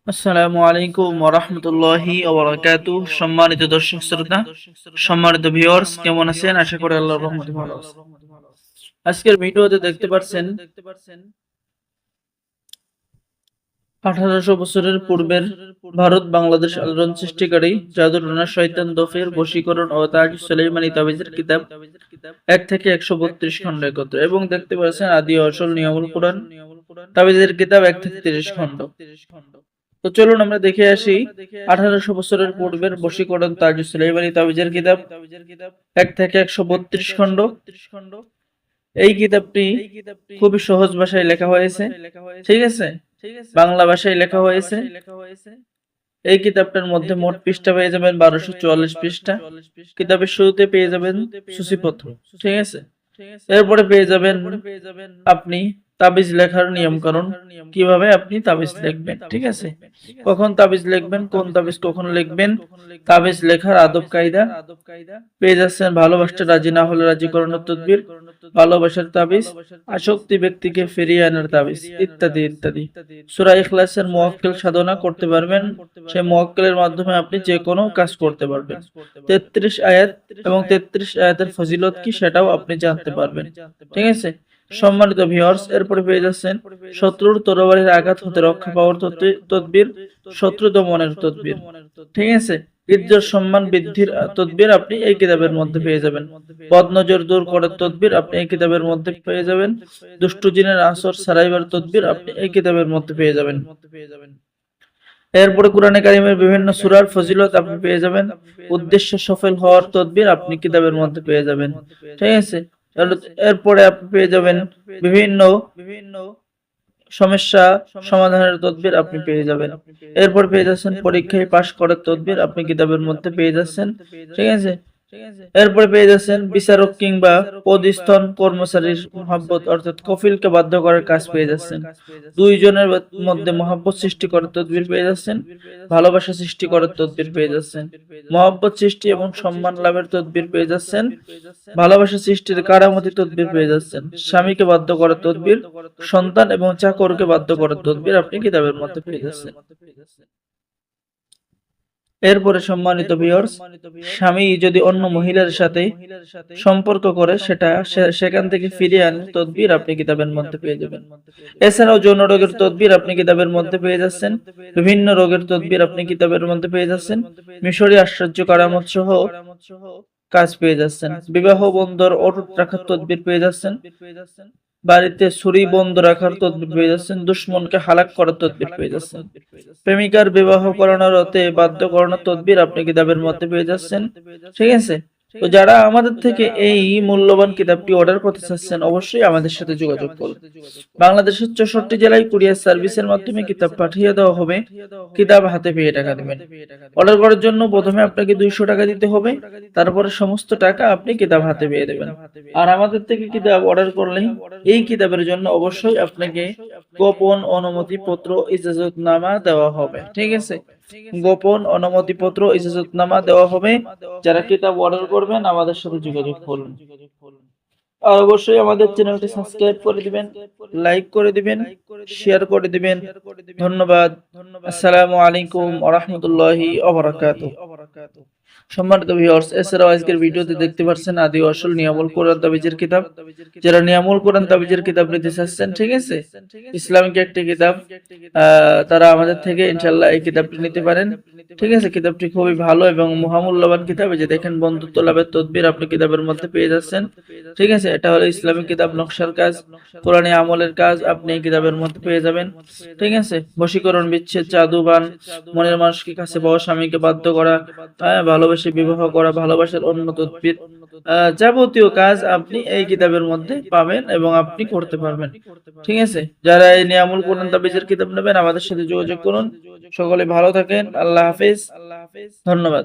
আসসালামু আলাইকুম ওয়া রাহমাতুল্লাহি ওয়া বারাকাতুহু। সম্মানিত দর্শক শ্রোতা, সম্মানিত ভিউয়ার্স, কেমন আছেন? আশা করি আল্লাহর রহমতে ভালো আছেন। আজকের ভিডিওতে দেখতে পাচ্ছেন 1800 বছরের পূর্বের ভারত বাংলাদেশ আলোড়ন সৃষ্টিকারী জাদুটনা শয়তান দফের বশীকরণ ও তাজ সুলাইমানি তাবিজের কিতাব 1 থেকে 132 খণ্ড একত্র, এবং দেখতে পাচ্ছেন আদি ও আসল নিয়ামুল কুরআন তাবিজের কিতাব 1 থেকে 30 খণ্ড। তো চলুন আমরা দেখে আসি 1800 বছরের পূর্বের বশীকরণ তাজ সুলাইমানি তাবিজের কিতাব 1 থেকে 132 খণ্ড। এই কিতাবটি খুবই সহজ ভাষায় লেখা হয়েছে, ঠিক আছে, বাংলা ভাষায় লেখা হয়েছে। এই কিতাবটার মধ্যে মোট পৃষ্ঠা পেয়ে যাবেন 1244 পৃষ্ঠা। কিতাবের শুরুতে পেয়ে যাবেন সূচিপত্র, ঠিক আছে। এরপরে পেয়ে যাবেন আপনি তাবিজ লেখার নিয়মকানুন, কিভাবে আপনি তাবিজ লিখবেন, ঠিক আছে, কখন তাবিজ লিখবেন, কোন তাবিজ কখন লিখবেন, তাবিজ লেখার আদব কায়দা পেয়ে যাচ্ছেন। ভালোবাসতে রাজি না হলে রাজি করানোর তদবির, ভালোবাসার তাবিজ, আসক্তি ব্যক্তিকে ফিরিয়ে আনার তাবিজ, ইত্যাদি ইত্যাদি। সূরা ইখলাসের মুওয়াক্কিল সাধনা করতে পারবেন, সেই মুওয়াক্কিলের মাধ্যমে আপনি যে কোনো কাজ করতে পারবেন। 33 আয়াত এবং 33 আয়াতের ফজিলত কি সেটাও আপনি জানতে পারবেন, ঠিক আছে। সম্মানিত ভিউয়ার্স, এরপরে পেয়ে যাচ্ছেন শত্রুর তরবারির আঘাত হতে রক্ষা পাওয়ার তদবির, শত্রু দমনের তদবির, ঠিক আছে। ইজ্জত সম্মান বৃদ্ধির তদবির আপনি এই কিতাবের মধ্যে পেয়ে যাবেন। বদনজর দূর করার তদবির আপনি এই কিতাবের মধ্যে পেয়ে যাবেন। দুষ্ট জিনের আসর সারাইবার তদবির আপনি এই কিতাবের মধ্যে পেয়ে যাবেন। এরপরে কোরআনে কারিমের বিভিন্ন সূরার ফজিলত আপনি পেয়ে যাবেন। উদ্দেশ্য সফল হওয়ার তদবির আপনি কিতাবের মধ্যে পেয়ে যাবেন, ঠিক আছে। এরপরে আপনি পেয়ে যাবেন বিভিন্ন সমস্যা সমাধানের তদবির আপনি পেয়ে যাবেন। এরপর পেয়ে যাচ্ছেন পরীক্ষায় পাশ করার তদবির আপনি কিতাবের মধ্যে পেয়ে যাচ্ছেন, ঠিক আছে। এরপরে পেয়ে যাচ্ছেন বিচারক কিংবা পদস্থন কর্মচারীর মহব্বত অর্থাৎ কফিলকে বাধ্য করার কাজ পেয়ে যাচ্ছেন। দুইজনের মধ্যে মহব্বত সৃষ্টি করার তদবির পেয়ে যাচ্ছেন। ভালোবাসা সৃষ্টি করার তদবির পেয়ে যাচ্ছেন। মহব্বত সৃষ্টি এবং সম্মান লাভের তদবির পেয়ে যাচ্ছেন। ভালোবাসা সৃষ্টির কারামতি তদবির পেয়ে যাচ্ছেন। স্বামীকে বাধ্য করার তদবির, সন্তান এবং চাকরকে বাধ্য করার তদবির আপনি কিতাবের মধ্যে পেয়ে যাচ্ছেন। এরপরে সম্মানিত ভিউয়ার্স, স্বামী যদি অন্য মহিলার সাথে সম্পর্ক করে সেখান থেকে ফিরিয়ে আনার তদবির আপনি কিতাবের মধ্যে পেয়ে যাবেন। এছাড়াও যৌন রোগের তদবির আপনি কিতাবের মধ্যে পেয়ে যাচ্ছেন। বিভিন্ন রোগের তদবির আপনি কিতাবের মধ্যে পেয়ে যাচ্ছেন। মিশরী আশ্চর্য কারামত সহ কাজ পেয়ে যাচ্ছেন। বিবাহ বন্ধর অটুট রাখার তদবির পেয়ে যাচ্ছেন। বাড়িতে ছুরি বন্ধ রাখার তদবির পেয়ে যাচ্ছেন। দুশ্মনকে হালাক করার তদবির পেয়ে যাচ্ছেন। প্রেমিকার বিবাহ করানোর হতে বাধ্য করানোর তদবির আপনি কিতাবের মধ্যে পেয়ে যাচ্ছেন, ঠিক আছে। তো যারা আমাদের থেকে এই মূল্যবান কিতাবটি অর্ডার করতে চাচ্ছেন অবশ্যই আমাদের সাথে যোগাযোগ করুন। বাংলাদেশের 64 জেলায় কুরিয়ার সার্ভিসের মাধ্যমে কিতাব পাঠিয়ে দেওয়া হবে। কিতাব হাতে পেয়ে টাকা দিবেন। অর্ডার করার জন্য প্রথমে আপনাকে 200 টাকা দিতে হবে, তারপরে সমস্ত টাকা আপনি কিতাব হাতে পেয়ে দেবেন। আর আমাদের থেকে কিতাব অর্ডার করলে এই কিতাবের জন্য অবশ্যই আপনাকে গোপন অনুমতিপত্র ইজাজতনামা দেওয়া হবে, ঠিক আছে। গোপন অনুমতিপত্র ইজাজতনামা দেওয়া হবে। যারা কিতাব অর্ডার করবেন আমাদের সাথে যোগাযোগ করুন। আর অবশ্যই আমাদের চ্যানেলটি সাবস্ক্রাইব করে দিবেন, লাইক করে দিবেন, শেয়ার করে দিবেন। ধন্যবাদ। আসসালামু আলাইকুম ওয়া রাহমাতুল্লাহি ওয়া বারাকাতুহু। সম্মানিত ভিউয়ার্স, এছাড়াও আজকের ভিডিওতে দেখতে পাচ্ছেন আদি ও আসল নিয়ামুল কোরআন তাবিজের কিতাব। যারা নিয়ামুল কোরআন তাবিজের কিতাব নিতে চাচ্ছেন, ঠিক আছে, ইসলামিক একটি কিতাব, তারা আমাদের থেকে ইনশাআল্লাহ এই কিতাবটি নিতে পারেন, ঠিক আছে। কিতাবটি খুবই ভালো এবং মহামূল্যবান কিতাব। এই যে দেখেন বন্ধুত্ব লাভের তদবির আপনি কিতাবের মধ্যে পেয়ে যাচ্ছেন, ঠিক আছে। এটা হলো ইসলামিক কিতাব, নকশার কাজ, কোরআনী আমলের কাজ আপনি এই কিতাবের মধ্যে পেয়ে যাবেন, ঠিক আছে। বশীকরণ, বিচ্ছেদ, জাদুবান, মনের মানুষকে কাছে পাওয়া, স্বামীকে বাধ্য করা, ভালোবাসে বিবাহ করা, ভালোবাসার অন্য তদবির, যাবতীয় কাজ আপনি এই কিতাবের মধ্যে পাবেন এবং আপনি করতে পারবেন, ঠিক আছে। যারা এই নিয়ামুল কোরআন তাবিজের কিতাব নেবেন আমাদের সাথে যোগাযোগ করুন। সকলে ভালো থাকেন। আল্লাহ হাফেজ। ধন্যবাদ।